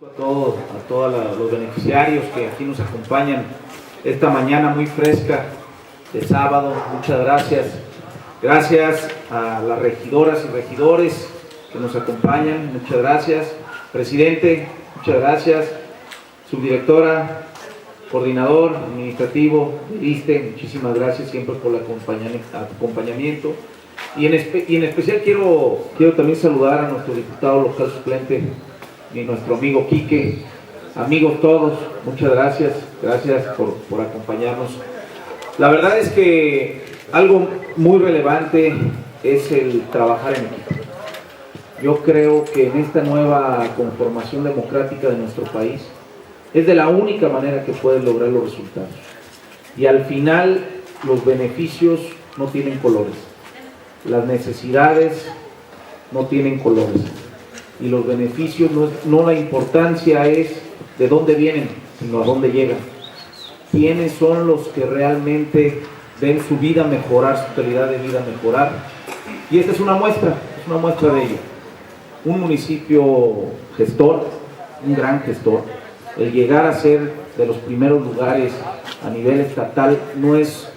A todos los beneficiarios que aquí nos acompañan esta mañana muy fresca de sábado. Muchas gracias. Gracias a las regidoras y regidores que nos acompañan. Muchas gracias. Presidente, muchas gracias. Subdirectora, coordinador administrativo del ISSSTE, muchísimas gracias siempre por el acompañamiento. Y en especial quiero también saludar a nuestro diputado local suplente y nuestro amigo Quique. Amigos todos, muchas gracias por acompañarnos. La verdad es que algo muy relevante es el trabajar en equipo. Yo creo que en esta nueva conformación democrática de nuestro país es de la única manera que puedes lograr los resultados. Y al final los beneficios no tienen colores, las necesidades no tienen colores. Y los beneficios, no la importancia es de dónde vienen, sino a dónde llegan. ¿Quiénes son los que realmente ven su vida mejorar, su calidad de vida mejorar? Y esta es una muestra de ello. Un municipio gestor, un gran gestor, el llegar a ser de los primeros lugares a nivel estatal no es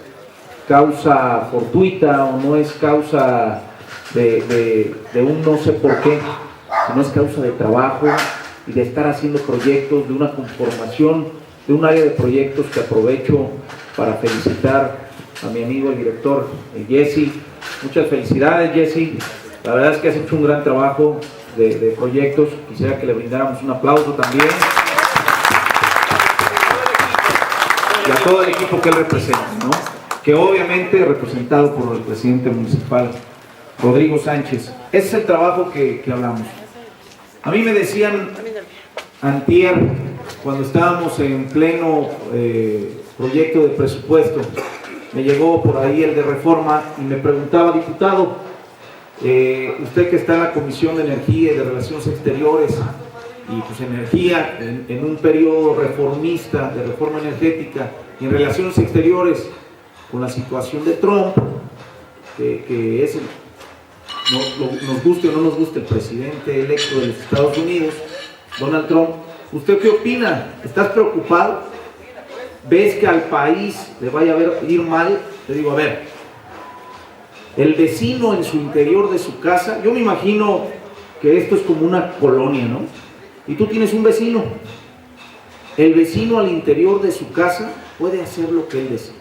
causa fortuita o no es causa de un no sé por qué, sino es causa de trabajo y de estar haciendo proyectos, de una conformación, de un área de proyectos que aprovecho para felicitar a mi amigo el director, Jesse. Muchas felicidades, Jesse. La verdad es que has hecho un gran trabajo de proyectos. Quisiera que le brindáramos un aplauso también. Y a todo el equipo que él representa, ¿no? Que obviamente representado por el presidente municipal, Rodrigo Sánchez. Ese es el trabajo que hablamos. A mí me decían antier, cuando estábamos en pleno proyecto de presupuesto, me llegó por ahí el de reforma y me preguntaba, diputado, usted que está en la Comisión de Energía y de Relaciones Exteriores, y pues energía en un periodo reformista, de reforma energética, y en Relaciones Exteriores, con la situación de Trump, que es nos guste o no nos guste el presidente electo de los Estados Unidos, Donald Trump, ¿usted qué opina? ¿Estás preocupado? ¿Ves que al país le vaya a ir mal? Te digo, a ver, el vecino en su interior de su casa, yo me imagino que esto es como una colonia, ¿no? Y tú tienes un vecino. El vecino al interior de su casa puede hacer lo que él desea.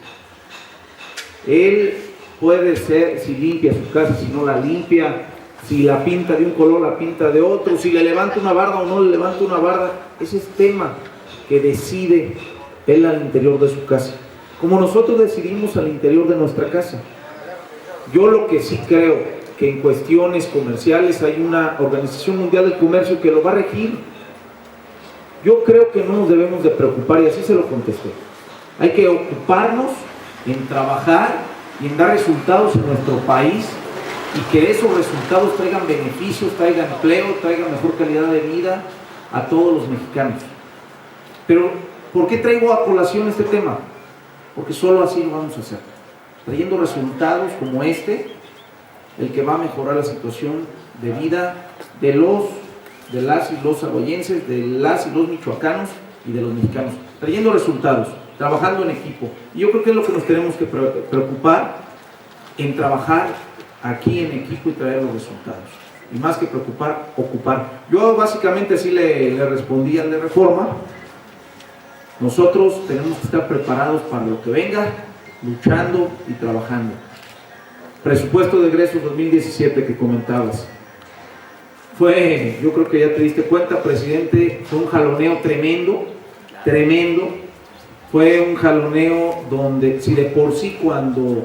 Él puede ser, si limpia su casa, si no la limpia, si la pinta de un color, la pinta de otro, si le levanta una barda o no le levanta una barda. Ese es tema que decide él al interior de su casa, como nosotros decidimos al interior de nuestra casa. Yo lo que sí creo que en cuestiones comerciales hay una Organización Mundial del Comercio que lo va a regir. Yo creo que no nos debemos de preocupar, y así se lo contesté. Hay que ocuparnos en trabajar y en dar resultados en nuestro país, y que esos resultados traigan beneficios, traigan empleo, traigan mejor calidad de vida a todos los mexicanos. Pero, ¿por qué traigo a colación este tema? Porque solo así lo vamos a hacer, trayendo resultados como este, el que va a mejorar la situación de vida de las y los saboyenses, de las y los michoacanos y de los mexicanos, trayendo resultados, trabajando en equipo. Y yo creo que es lo que nos tenemos que preocupar, en trabajar aquí en equipo y traer los resultados. Y más que preocupar, ocupar. Yo básicamente así le respondí al de reforma. Nosotros tenemos que estar preparados para lo que venga, luchando y trabajando. Presupuesto de egresos 2017 que comentabas. Yo creo que ya te diste cuenta, presidente, fue un jaloneo tremendo. Fue un jaloneo donde, si de por sí cuando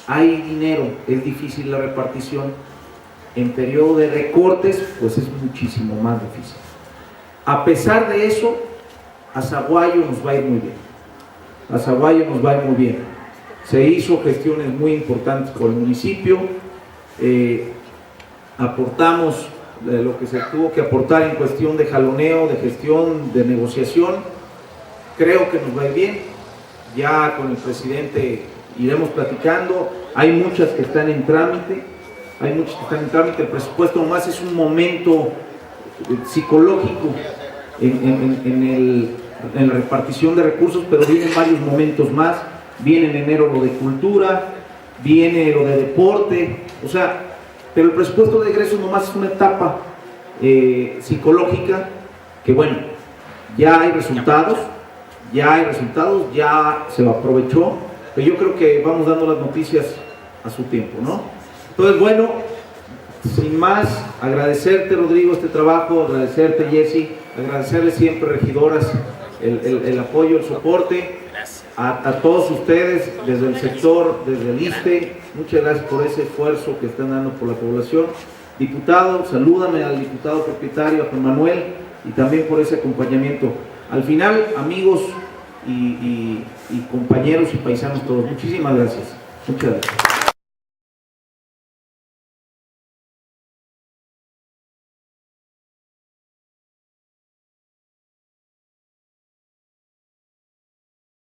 hay dinero es difícil la repartición, en periodo de recortes, pues es muchísimo más difícil. A pesar de eso, a Zaguayo nos va a ir muy bien. Se hizo gestiones muy importantes por el municipio, aportamos lo que se tuvo que aportar en cuestión de jaloneo, de gestión, de negociación. Creo que nos va a ir bien. Ya con el presidente iremos platicando. Hay muchas que están en trámite. El presupuesto nomás es un momento psicológico en la repartición de recursos, pero vienen varios momentos más. Viene en enero lo de cultura, viene lo de deporte, o sea, pero el presupuesto de egresos nomás es una etapa psicológica que, bueno, ya hay resultados, ya se aprovechó, pero yo creo que vamos dando las noticias a su tiempo, ¿no? Entonces, bueno, sin más, agradecerte, Rodrigo, este trabajo, agradecerte, Jessy, agradecerles siempre, regidoras, el apoyo, el soporte, a todos ustedes, desde el sector, desde el ISSSTE, muchas gracias por ese esfuerzo que están dando por la población. Diputado, salúdame al diputado propietario, a Juan Manuel, y también por ese acompañamiento. Al final, amigos y compañeros y paisanos todos, muchísimas gracias. Muchas gracias.